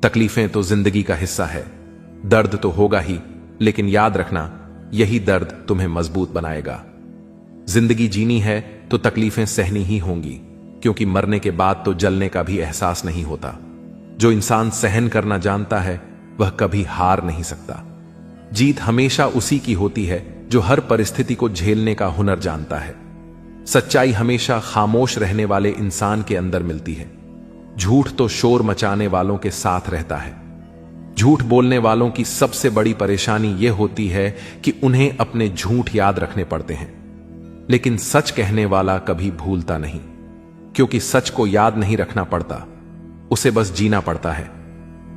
तकलीफें तो जिंदगी का हिस्सा है, दर्द तो होगा ही, लेकिन याद रखना यही दर्द तुम्हें मजबूत बनाएगा। जिंदगी जीनी है तो तकलीफें सहनी ही होंगी, क्योंकि मरने के बाद तो जलने का भी एहसास नहीं होता। जो इंसान सहन करना जानता है वह कभी हार नहीं सकता। जीत हमेशा उसी की होती है जो हर परिस्थिति को झेलने का हुनर जानता है। सच्चाई हमेशा खामोश रहने वाले इंसान के अंदर मिलती है। झूठ तो शोर मचाने वालों के साथ रहता है। झूठ बोलने वालों की सबसे बड़ी परेशानी यह होती है कि उन्हें अपने झूठ याद रखने पड़ते हैं, लेकिन सच कहने वाला कभी भूलता नहीं, क्योंकि सच को याद नहीं रखना पड़ता, उसे बस जीना पड़ता है।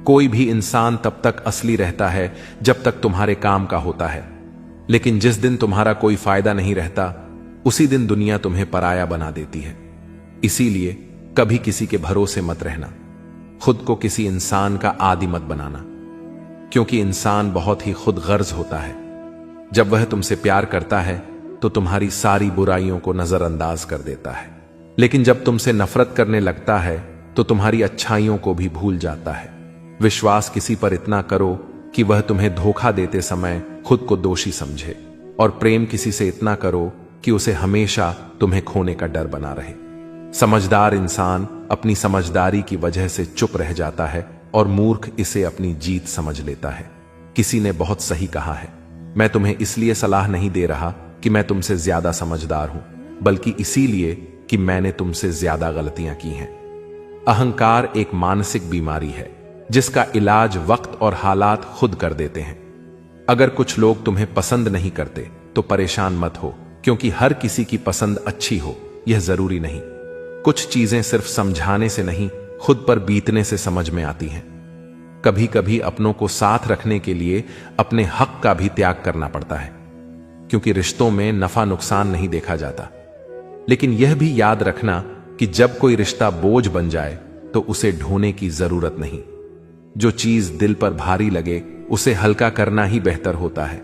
कोई भी इंसान तब तक असली रहता है जब तक तुम्हारे काम का होता है, लेकिन जिस दिन तुम्हारा कोई फायदा नहीं रहता उसी दिन दुनिया तुम्हें पराया बना देती है। इसीलिए कभी किसी के भरोसे मत रहना, खुद को किसी इंसान का आदी मत बनाना, क्योंकि इंसान बहुत ही खुद गर्ज होता है। जब वह तुमसे प्यार करता है तो तुम्हारी सारी बुराइयों को नजरअंदाज कर देता है, लेकिन जब तुमसे नफरत करने लगता है तो तुम्हारी अच्छाइयों को भी भूल जाता है। विश्वास किसी पर इतना करो कि वह तुम्हें धोखा देते समय खुद को दोषी समझे, और प्रेम किसी से इतना करो कि उसे हमेशा तुम्हें खोने का डर बना रहे। समझदार इंसान अपनी समझदारी की वजह से चुप रह जाता है और मूर्ख इसे अपनी जीत समझ लेता है। किसी ने बहुत सही कहा है, मैं तुम्हें इसलिए सलाह नहीं दे रहा कि मैं तुमसे ज्यादा समझदार हूं, बल्कि इसीलिए कि मैंने तुमसे ज्यादा गलतियां की हैं। अहंकार एक मानसिक बीमारी है जिसका इलाज वक्त और हालात खुद कर देते हैं। अगर कुछ लोग तुम्हें पसंद नहीं करते तो परेशान मत हो, क्योंकि हर किसी की पसंद अच्छी हो यह जरूरी नहीं। कुछ चीजें सिर्फ समझाने से नहीं, खुद पर बीतने से समझ में आती हैं। कभी कभी अपनों को साथ रखने के लिए अपने हक का भी त्याग करना पड़ता है, क्योंकि रिश्तों में नफा नुकसान नहीं देखा जाता। लेकिन यह भी याद रखना कि जब कोई रिश्ता बोझ बन जाए तो उसे ढोने की जरूरत नहीं। जो चीज दिल पर भारी लगे उसे हल्का करना ही बेहतर होता है।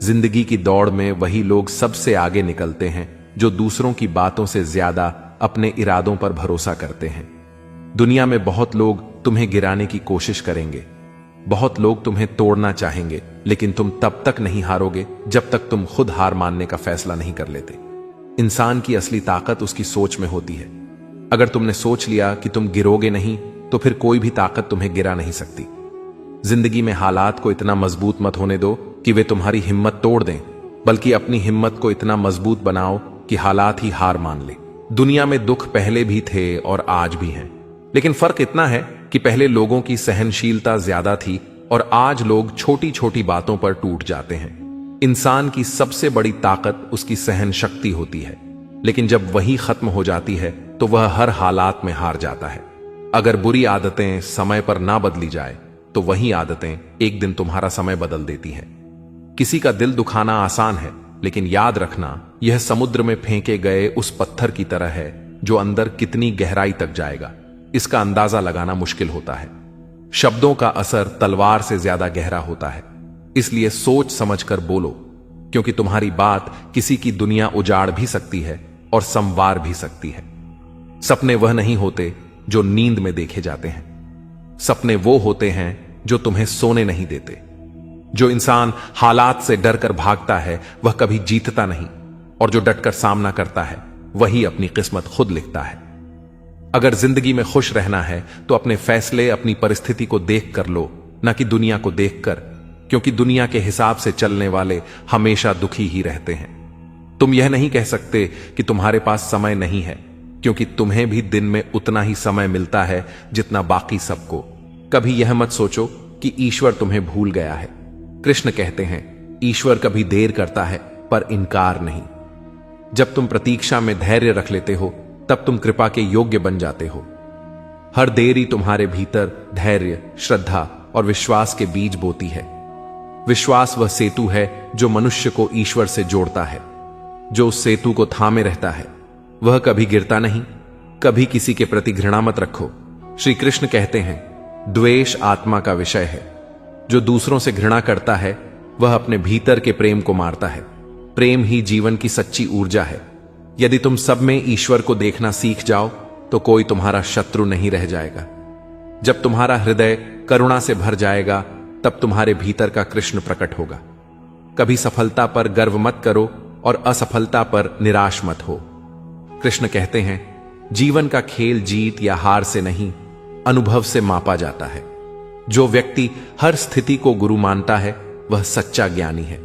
जिंदगी की दौड़ में वही लोग सबसे आगे निकलते हैं जो दूसरों की बातों से ज्यादा अपने इरादों पर भरोसा करते हैं। दुनिया में बहुत लोग तुम्हें गिराने की कोशिश करेंगे, बहुत लोग तुम्हें तोड़ना चाहेंगे, लेकिन तुम तब तक नहीं हारोगे जब तक तुम खुद हार मानने का फैसला नहीं कर लेते। इंसान की असली ताकत उसकी सोच में होती है। अगर तुमने सोच लिया कि तुम गिरोगे नहीं तो फिर कोई भी ताकत तुम्हें गिरा नहीं सकती। जिंदगी में हालात को इतना मजबूत मत होने दो कि वे तुम्हारी हिम्मत तोड़ दें, बल्कि अपनी हिम्मत को इतना मजबूत बनाओ कि हालात ही हार मान ले। दुनिया में दुख पहले भी थे और आज भी हैं, लेकिन फर्क इतना है कि पहले लोगों की सहनशीलता ज्यादा थी और आज लोग छोटी छोटी बातों पर टूट जाते हैं। इंसान की सबसे बड़ी ताकत उसकी सहन शक्ति होती है, लेकिन जब वही खत्म हो जाती है तो वह हर हालात में हार जाता है। अगर बुरी आदतें समय पर ना बदली जाए तो वही आदतें एक दिन तुम्हारा समय बदल देती हैं। किसी का दिल दुखाना आसान है, लेकिन याद रखना यह समुद्र में फेंके गए उस पत्थर की तरह है जो अंदर कितनी गहराई तक जाएगा इसका अंदाजा लगाना मुश्किल होता है। शब्दों का असर तलवार से ज्यादा गहरा होता है, इसलिए सोच समझकर बोलो, क्योंकि तुम्हारी बात किसी की दुनिया उजाड़ भी सकती है और संवार भी सकती है। सपने वह नहीं होते जो नींद में देखे जाते हैं, सपने वो होते हैं जो तुम्हें सोने नहीं देते। जो इंसान हालात से डरकर भागता है वह कभी जीतता नहीं, और जो डटकर सामना करता है वही अपनी किस्मत खुद लिखता है। अगर जिंदगी में खुश रहना है तो अपने फैसले अपनी परिस्थिति को देख कर लो, न कि दुनिया को देखकर, क्योंकि दुनिया के हिसाब से चलने वाले हमेशा दुखी ही रहते हैं। तुम यह नहीं कह सकते कि तुम्हारे पास समय नहीं है, क्योंकि तुम्हें भी दिन में उतना ही समय मिलता है जितना बाकी सबको। कभी यह मत सोचो कि ईश्वर तुम्हें भूल गया है। कृष्ण कहते हैं, ईश्वर कभी देर करता है पर इनकार नहीं। जब तुम प्रतीक्षा में धैर्य रख लेते हो तब तुम कृपा के योग्य बन जाते हो। हर देरी तुम्हारे भीतर धैर्य, श्रद्धा और विश्वास के बीज बोती है। विश्वास वह सेतु है जो मनुष्य को ईश्वर से जोड़ता है। जो उस सेतु को थामे रहता है वह कभी गिरता नहीं। कभी किसी के प्रति घृणा मत रखो। श्री कृष्ण कहते हैं, द्वेष आत्मा का विषय है। जो दूसरों से घृणा करता है वह अपने भीतर के प्रेम को मारता है। प्रेम ही जीवन की सच्ची ऊर्जा है। यदि तुम सब में ईश्वर को देखना सीख जाओ तो कोई तुम्हारा शत्रु नहीं रह जाएगा। जब तुम्हारा हृदय करुणा से भर जाएगा तब तुम्हारे भीतर का कृष्ण प्रकट होगा। कभी सफलता पर गर्व मत करो और असफलता पर निराश मत हो। कृष्ण कहते हैं, जीवन का खेल जीत या हार से नहीं, अनुभव से मापा जाता है। जो व्यक्ति हर स्थिति को गुरु मानता है वह सच्चा ज्ञानी है।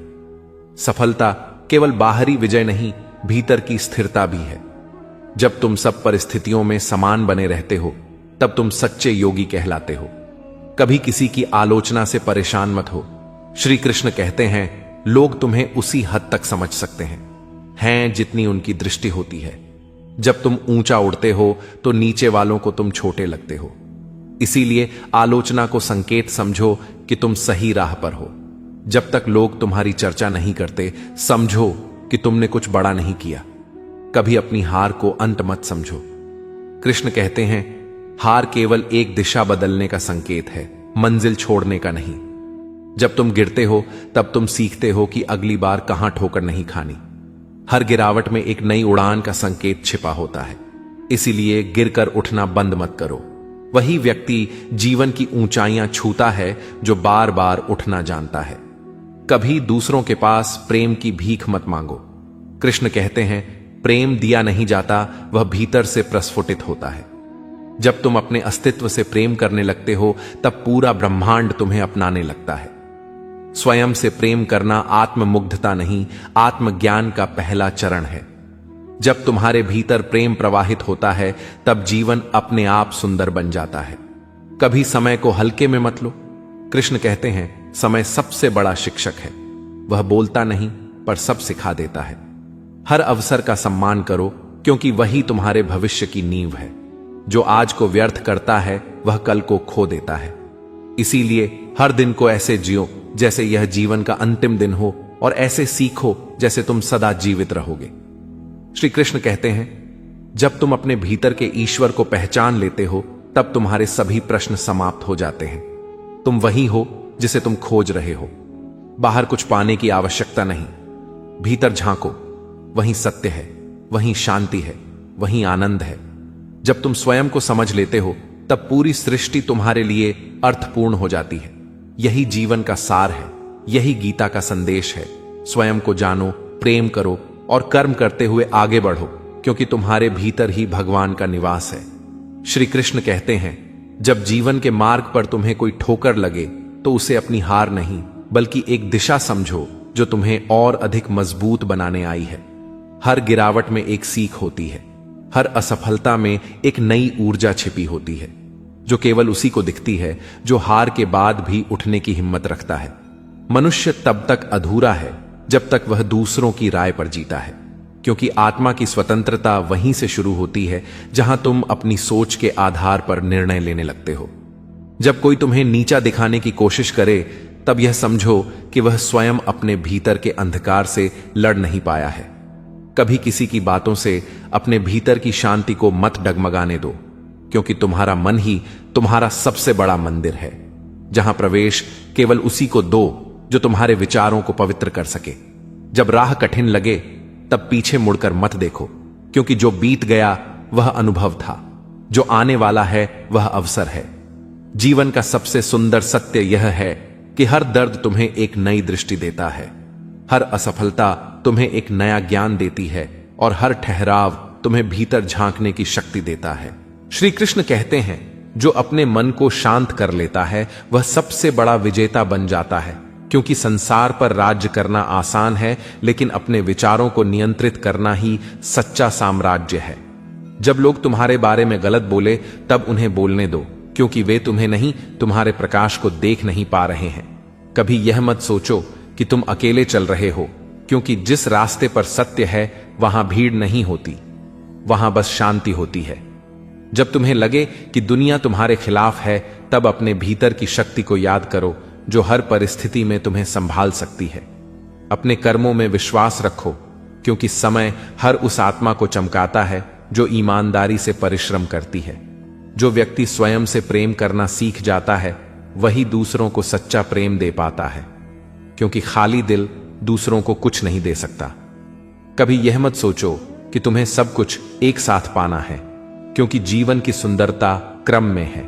सफलता केवल बाहरी विजय नहीं, भीतर की स्थिरता भी है। जब तुम सब परिस्थितियों में समान बने रहते हो तब तुम सच्चे योगी कहलाते हो। कभी किसी की आलोचना से परेशान मत हो। श्री कृष्ण कहते हैं, लोग तुम्हें उसी हद तक समझ सकते हैं जितनी उनकी दृष्टि होती है। जब तुम ऊंचा उड़ते हो तो नीचे वालों को तुम छोटे लगते हो। इसीलिए आलोचना को संकेत समझो कि तुम सही राह पर हो। जब तक लोग तुम्हारी चर्चा नहीं करते, समझो कि तुमने कुछ बड़ा नहीं किया। कभी अपनी हार को अंत मत समझो। कृष्ण कहते हैं, हार केवल एक दिशा बदलने का संकेत है, मंजिल छोड़ने का नहीं। जब तुम गिरते हो तब तुम सीखते हो कि अगली बार कहां ठोकर नहीं खानी। हर गिरावट में एक नई उड़ान का संकेत छिपा होता है। इसीलिए गिरकर उठना बंद मत करो। वही व्यक्ति जीवन की ऊंचाइयां छूता है जो बार बार उठना जानता है। कभी दूसरों के पास प्रेम की भीख मत मांगो। कृष्ण कहते हैं, प्रेम दिया नहीं जाता, वह भीतर से प्रस्फुटित होता है। जब तुम अपने अस्तित्व से प्रेम करने लगते हो तब पूरा ब्रह्मांड तुम्हें अपनाने लगता है। स्वयं से प्रेम करना आत्ममुग्धता नहीं, आत्मज्ञान का पहला चरण है। जब तुम्हारे भीतर प्रेम प्रवाहित होता है तब जीवन अपने आप सुंदर बन जाता है। कभी समय को हल्के में मत लो। कृष्ण कहते हैं, समय सबसे बड़ा शिक्षक है। वह बोलता नहीं पर सब सिखा देता है। हर अवसर का सम्मान करो क्योंकि वही तुम्हारे भविष्य की नींव है। जो आज को व्यर्थ करता है वह कल को खो देता है। इसीलिए हर दिन को ऐसे जियो जैसे यह जीवन का अंतिम दिन हो और ऐसे सीखो जैसे तुम सदा जीवित रहोगे। श्री कृष्ण कहते हैं, जब तुम अपने भीतर के ईश्वर को पहचान लेते हो तब तुम्हारे सभी प्रश्न समाप्त हो जाते हैं। तुम वही हो जिसे तुम खोज रहे हो। बाहर कुछ पाने की आवश्यकता नहीं, भीतर झांको, वहीं सत्य है, वहीं शांति है, वहीं आनंद है। जब तुम स्वयं को समझ लेते हो तब पूरी सृष्टि तुम्हारे लिए अर्थपूर्ण हो जाती है। यही जीवन का सार है, यही गीता का संदेश है। स्वयं को जानो, प्रेम करो और कर्म करते हुए आगे बढ़ो क्योंकि तुम्हारे भीतर ही भगवान का निवास है। श्री कृष्ण कहते हैं, जब जीवन के मार्ग पर तुम्हें कोई ठोकर लगे तो उसे अपनी हार नहीं बल्कि एक दिशा समझो जो तुम्हें और अधिक मजबूत बनाने आई है। हर गिरावट में एक सीख होती है, हर असफलता में एक नई ऊर्जा छिपी होती है जो केवल उसी को दिखती है जो हार के बाद भी उठने की हिम्मत रखता है। मनुष्य तब तक अधूरा है जब तक वह दूसरों की राय पर जीता है, क्योंकि आत्मा की स्वतंत्रता वहीं से शुरू होती है जहां तुम अपनी सोच के आधार पर निर्णय लेने लगते हो। जब कोई तुम्हें नीचा दिखाने की कोशिश करे तब यह समझो कि वह स्वयं अपने भीतर के अंधकार से लड़ नहीं पाया है। कभी किसी की बातों से अपने भीतर की शांति को मत डगमगाने दो, क्योंकि तुम्हारा मन ही तुम्हारा सबसे बड़ा मंदिर है, जहां प्रवेश केवल उसी को दो जो तुम्हारे विचारों को पवित्र कर सके। जब राह कठिन लगे तब पीछे मुड़कर मत देखो, क्योंकि जो बीत गया वह अनुभव था, जो आने वाला है वह अवसर है। जीवन का सबसे सुंदर सत्य यह है कि हर दर्द तुम्हें एक नई दृष्टि देता है, हर असफलता तुम्हें एक नया ज्ञान देती है और हर ठहराव तुम्हें भीतर झांकने की शक्ति देता है। श्री कृष्ण कहते हैं, जो अपने मन को शांत कर लेता है वह सबसे बड़ा विजेता बन जाता है, क्योंकि संसार पर राज्य करना आसान है लेकिन अपने विचारों को नियंत्रित करना ही सच्चा साम्राज्य है। जब लोग तुम्हारे बारे में गलत बोले तब उन्हें बोलने दो, क्योंकि वे तुम्हें नहीं, तुम्हारे प्रकाश को देख नहीं पा रहे हैं। कभी यह मत सोचो कि तुम अकेले चल रहे हो, क्योंकि जिस रास्ते पर सत्य है वहां भीड़ नहीं होती, वहां बस शांति होती है। जब तुम्हें लगे कि दुनिया तुम्हारे खिलाफ है तब अपने भीतर की शक्ति को याद करो जो हर परिस्थिति में तुम्हें संभाल सकती है। अपने कर्मों में विश्वास रखो, क्योंकि समय हर उस आत्मा को चमकाता है जो ईमानदारी से परिश्रम करती है। जो व्यक्ति स्वयं से प्रेम करना सीख जाता है वही दूसरों को सच्चा प्रेम दे पाता है, क्योंकि खाली दिल दूसरों को कुछ नहीं दे सकता। कभी यह मत सोचो कि तुम्हें सब कुछ एक साथ पाना है, क्योंकि जीवन की सुंदरता क्रम में है।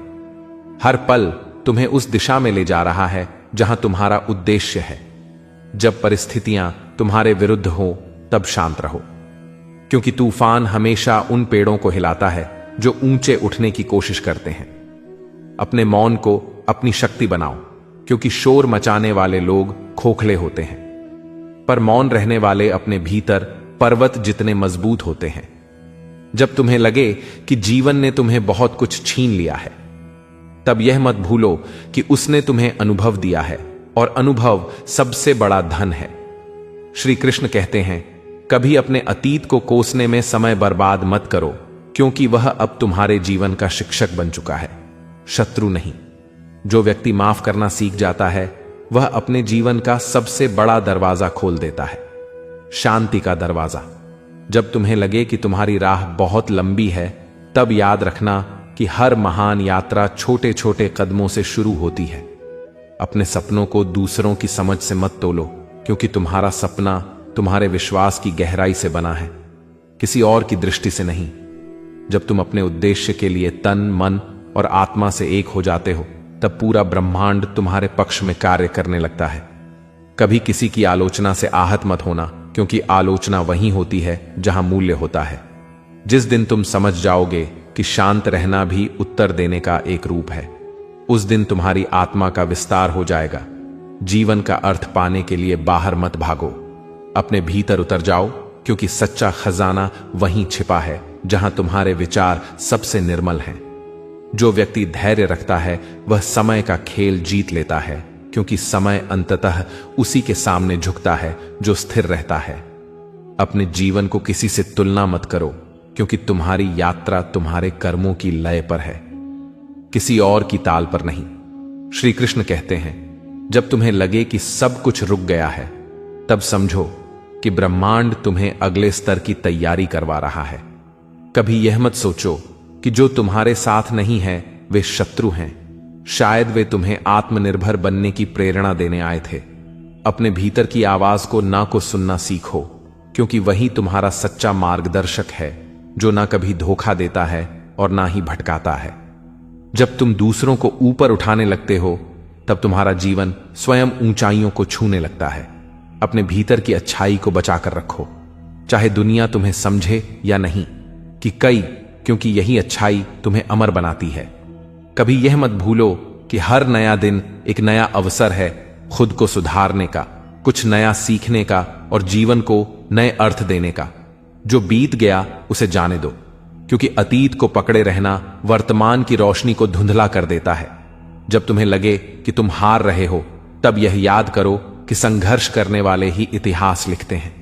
हर पल तुम्हें उस दिशा में ले जा रहा है जहां तुम्हारा उद्देश्य है। जब परिस्थितियां तुम्हारे विरुद्ध हो तब शांत रहो, क्योंकि तूफान हमेशा उन पेड़ों को हिलाता है जो ऊंचे उठने की कोशिश करते हैं। अपने मौन को अपनी शक्ति बनाओ, क्योंकि शोर मचाने वाले लोग खोखले होते हैं, पर मौन रहने वाले अपने भीतर पर्वत जितने मजबूत होते हैं। जब तुम्हें लगे कि जीवन ने तुम्हें बहुत कुछ छीन लिया है, तब यह मत भूलो कि उसने तुम्हें अनुभव दिया है, और अनुभव सबसे बड़ा धन है। श्री कृष्ण कहते हैं, कभी अपने अतीत को कोसने में समय बर्बाद मत करो, क्योंकि वह अब तुम्हारे जीवन का शिक्षक बन चुका है, शत्रु नहीं। जो व्यक्ति माफ करना सीख जाता है, वह अपने जीवन का सबसे बड़ा दरवाजा खोल देता है, शांति का दरवाजा। जब तुम्हें लगे कि तुम्हारी राह बहुत लंबी है, तब याद रखना कि हर महान यात्रा छोटे छोटे कदमों से शुरू होती है। अपने सपनों को दूसरों की समझ से मत तोलो, क्योंकि तुम्हारा सपना तुम्हारे विश्वास की गहराई से बना है, किसी और की दृष्टि से नहीं। जब तुम अपने उद्देश्य के लिए तन, मन और आत्मा से एक हो जाते हो, तब पूरा ब्रह्मांड तुम्हारे पक्ष में कार्य करने लगता है। कभी किसी की आलोचना से आहत मत होना, क्योंकि आलोचना वहीं होती है जहां मूल्य होता है। जिस दिन तुम समझ जाओगे कि शांत रहना भी उत्तर देने का एक रूप है, उस दिन तुम्हारी आत्मा का विस्तार हो जाएगा। जीवन का अर्थ पाने के लिए बाहर मत भागो, अपने भीतर उतर जाओ, क्योंकि सच्चा खजाना वहीं छिपा है जहां तुम्हारे विचार सबसे निर्मल हैं। जो व्यक्ति धैर्य रखता है वह समय का खेल जीत लेता है, क्योंकि समय अंततः उसी के सामने झुकता है जो स्थिर रहता है। अपने जीवन को किसी से तुलना मत करो, क्योंकि तुम्हारी यात्रा तुम्हारे कर्मों की लय पर है, किसी और की ताल पर नहीं। श्री कृष्ण कहते हैं, जब तुम्हें लगे कि सब कुछ रुक गया है, तब समझो कि ब्रह्मांड तुम्हें अगले स्तर की तैयारी करवा रहा है। कभी यह मत सोचो कि जो तुम्हारे साथ नहीं है वे शत्रु हैं। शायद वे तुम्हें आत्मनिर्भर बनने की प्रेरणा देने आए थे। अपने भीतर की आवाज को ना को सुनना सीखो, क्योंकि वही तुम्हारा सच्चा मार्गदर्शक है, जो ना कभी धोखा देता है और ना ही भटकाता है। जब तुम दूसरों को ऊपर उठाने लगते हो, तब तुम्हारा जीवन स्वयं ऊंचाइयों को छूने लगता है। अपने भीतर की अच्छाई को बचाकर रखो, चाहे दुनिया तुम्हें समझे या नहीं, क्योंकि यही अच्छाई तुम्हें अमर बनाती है। कभी यह मत भूलो कि हर नया दिन एक नया अवसर है खुद को सुधारने का, कुछ नया सीखने का और जीवन को नए अर्थ देने का। जो बीत गया उसे जाने दो, क्योंकि अतीत को पकड़े रहना वर्तमान की रोशनी को धुंधला कर देता है। जब तुम्हें लगे कि तुम हार रहे हो, तब यह याद करो कि संघर्ष करने वाले ही इतिहास लिखते हैं,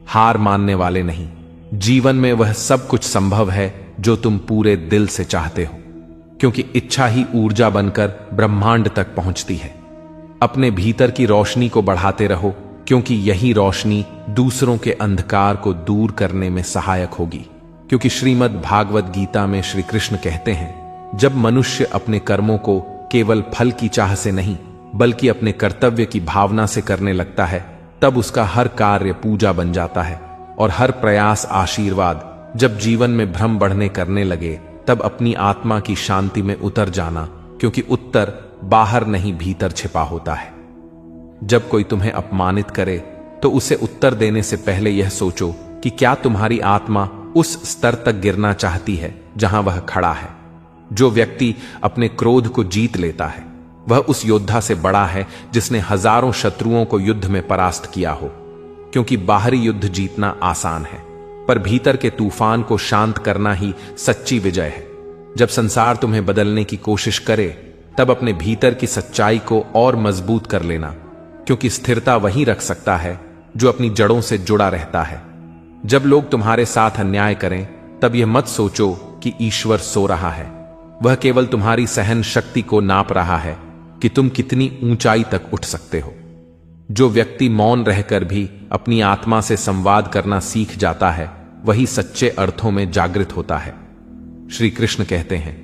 हार मानने वाले नहीं। जीवन में वह सब कुछ संभव है जो तुम पूरे दिल से चाहते हो, क्योंकि इच्छा ही ऊर्जा बनकर ब्रह्मांड तक पहुंचती है। अपने भीतर की रोशनी को बढ़ाते रहो, क्योंकि यही रोशनी दूसरों के अंधकार को दूर करने में सहायक होगी। क्योंकि श्रीमद् भागवत गीता में श्री कृष्ण कहते हैं, जब मनुष्य अपने कर्मों को केवल फल की चाह से नहीं बल्कि अपने कर्तव्य की भावना से करने लगता है, तब उसका हर कार्य पूजा बन जाता है और हर प्रयास आशीर्वाद। जब जीवन में भ्रम बढ़ने करने लगे, तब अपनी आत्मा की शांति में उतर जाना, क्योंकि उत्तर बाहर नहीं भीतर छिपा होता है। जब कोई तुम्हें अपमानित करे, तो उसे उत्तर देने से पहले यह सोचो कि क्या तुम्हारी आत्मा उस स्तर तक गिरना चाहती है जहां वह खड़ा है। जो व्यक्ति अपने क्रोध को जीत लेता है, वह उस योद्धा से बड़ा है जिसने हजारों शत्रुओं को युद्ध में परास्त किया हो। क्योंकि बाहरी युद्ध जीतना आसान है, पर भीतर के तूफान को शांत करना ही सच्ची विजय है। जब संसार तुम्हें बदलने की कोशिश करे, तब अपने भीतर की सच्चाई को और मजबूत कर लेना, क्योंकि स्थिरता वही रख सकता है जो अपनी जड़ों से जुड़ा रहता है। जब लोग तुम्हारे साथ अन्याय करें, तब यह मत सोचो कि ईश्वर सो रहा है। वह केवल तुम्हारी सहन शक्ति को नाप रहा है कि तुम कितनी ऊंचाई तक उठ सकते हो। जो व्यक्ति मौन रहकर भी अपनी आत्मा से संवाद करना सीख जाता है, वही सच्चे अर्थों में जागृत होता है। श्री कृष्ण कहते हैं,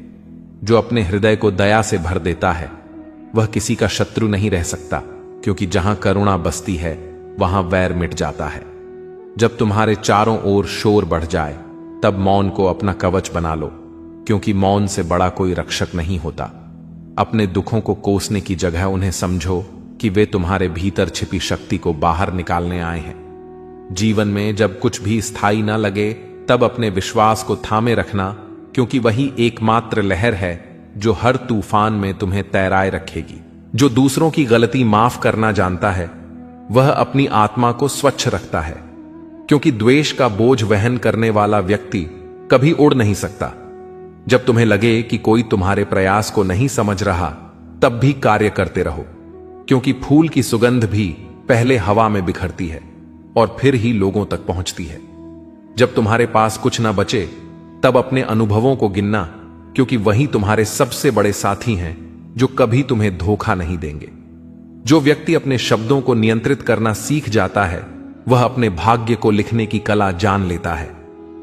जो अपने हृदय को दया से भर देता है, वह किसी का शत्रु नहीं रह सकता, क्योंकि जहां करुणा बसती है वहां वैर मिट जाता है। जब तुम्हारे चारों ओर शोर बढ़ जाए, तब मौन को अपना कवच बना लो, क्योंकि मौन से बड़ा कोई रक्षक नहीं होता। अपने दुखों को कोसने की जगह उन्हें समझो कि वे तुम्हारे भीतर छिपी शक्ति को बाहर निकालने आए हैं। जीवन में जब कुछ भी स्थायी ना लगे तब अपने विश्वास को थामे रखना, क्योंकि वही एकमात्र लहर है जो हर तूफान में तुम्हें तैराए रखेगी। जो दूसरों की गलती माफ करना जानता है वह अपनी आत्मा को स्वच्छ रखता है, क्योंकि द्वेष का बोझ वहन करने वाला व्यक्ति कभी उड़ नहीं सकता। जब तुम्हें लगे कि कोई तुम्हारे प्रयास को नहीं समझ रहा तब भी कार्य करते रहो, क्योंकि फूल की सुगंध भी पहले हवा में बिखरती है और फिर ही लोगों तक पहुंचती है। जब तुम्हारे पास कुछ ना बचे तब अपने अनुभवों को गिनना, क्योंकि वही तुम्हारे सबसे बड़े साथी हैं जो कभी तुम्हें धोखा नहीं देंगे। जो व्यक्ति अपने शब्दों को नियंत्रित करना सीख जाता है वह अपने भाग्य को लिखने की कला जान लेता है,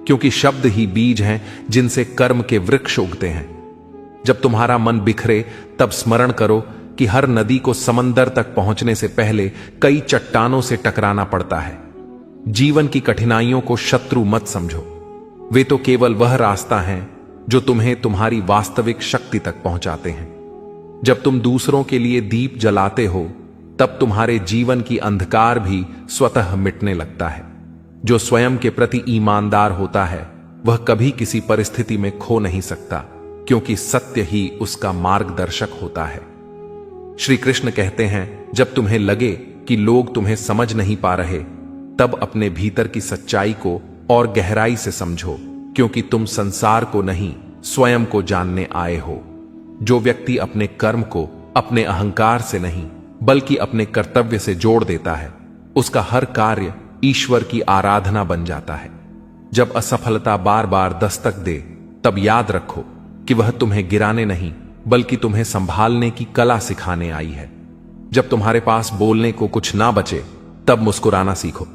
क्योंकि शब्द ही बीज हैं जिनसे कर्म के वृक्ष उगते हैं। जब तुम्हारा मन बिखरे तब स्मरण करो कि हर नदी को समंदर तक पहुंचने से पहले कई चट्टानों से टकराना पड़ता है। जीवन की कठिनाइयों को शत्रु मत समझो, वे तो केवल वह रास्ता है जो तुम्हें तुम्हारी वास्तविक शक्ति तक पहुंचाते हैं। जब तुम दूसरों के लिए दीप जलाते हो तब तुम्हारे जीवन की अंधकार भी स्वतः मिटने लगता है। जो स्वयं के प्रति ईमानदार होता है वह कभी किसी परिस्थिति में खो नहीं सकता, क्योंकि सत्य ही उसका मार्गदर्शक होता है। श्री कृष्ण कहते हैं, जब तुम्हें लगे कि लोग तुम्हें समझ नहीं पा रहे तब अपने भीतर की सच्चाई को और गहराई से समझो, क्योंकि तुम संसार को नहीं स्वयं को जानने आए हो। जो व्यक्ति अपने कर्म को अपने अहंकार से नहीं बल्कि अपने कर्तव्य से जोड़ देता है उसका हर कार्य ईश्वर की आराधना बन जाता है। जब असफलता बार बार दस्तक दे तब याद रखो कि वह तुम्हें गिराने नहीं बल्कि तुम्हें संभालने की कला सिखाने आई है। जब तुम्हारे पास बोलने को कुछ ना बचे तब मुस्कुराना सीखो,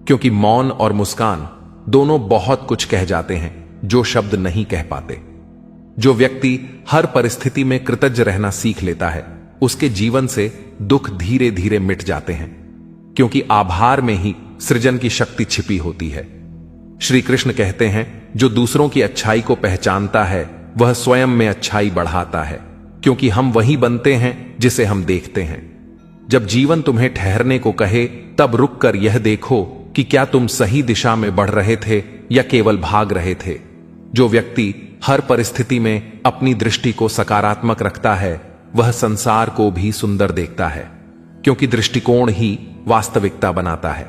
क्योंकि मौन और मुस्कान दोनों बहुत कुछ कह जाते हैं जो शब्द नहीं कह पाते। जो व्यक्ति हर परिस्थिति में कृतज्ञ रहना सीख लेता है उसके जीवन से दुख धीरे धीरे मिट जाते हैं, क्योंकि आभार में ही सृजन की शक्ति छिपी होती है। श्री कृष्ण कहते हैं, जो दूसरों की अच्छाई को पहचानता है वह स्वयं में अच्छाई बढ़ाता है, क्योंकि हम वही बनते हैं जिसे हम देखते हैं। जब जीवन तुम्हें ठहरने को कहे तब रुक कर यह देखो कि क्या तुम सही दिशा में बढ़ रहे थे या केवल भाग रहे थे। जो व्यक्ति हर परिस्थिति में अपनी दृष्टि को सकारात्मक रखता है वह संसार को भी सुंदर देखता है, क्योंकि दृष्टिकोण ही वास्तविकता बनाता है।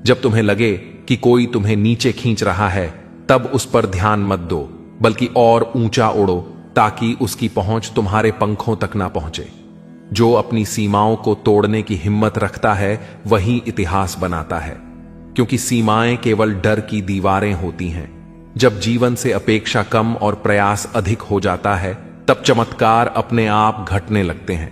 जब तुम्हें लगे कि कोई तुम्हें नीचे खींच रहा है तब उस पर ध्यान मत दो, बल्कि और ऊंचा उड़ो ताकि उसकी पहुंच तुम्हारे पंखों तक ना पहुंचे। जो अपनी सीमाओं को तोड़ने की हिम्मत रखता है वही इतिहास बनाता है, क्योंकि सीमाएं केवल डर की दीवारें होती हैं। जब जीवन से अपेक्षा कम और प्रयास अधिक हो जाता है तब चमत्कार अपने आप घटने लगते हैं।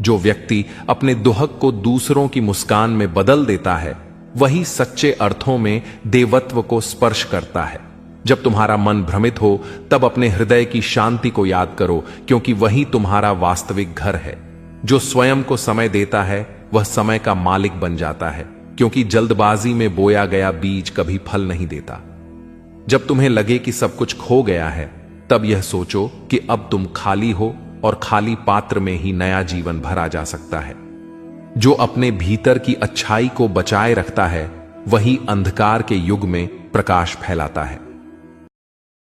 जो व्यक्ति अपने दुहक को दूसरों की मुस्कान में बदल देता है वही सच्चे अर्थों में देवत्व को स्पर्श करता है। जब तुम्हारा मन भ्रमित हो तब अपने हृदय की शांति को याद करो, क्योंकि वही तुम्हारा वास्तविक घर है। जो स्वयं को समय देता है वह समय का मालिक बन जाता है, क्योंकि जल्दबाजी में बोया गया बीज कभी फल नहीं देता। जब तुम्हें लगे कि सब कुछ खो गया है तब यह सोचो कि अब तुम खाली हो और खाली पात्र में ही नया जीवन भरा जा सकता है। जो अपने भीतर की अच्छाई को बचाए रखता है वही अंधकार के युग में प्रकाश फैलाता है।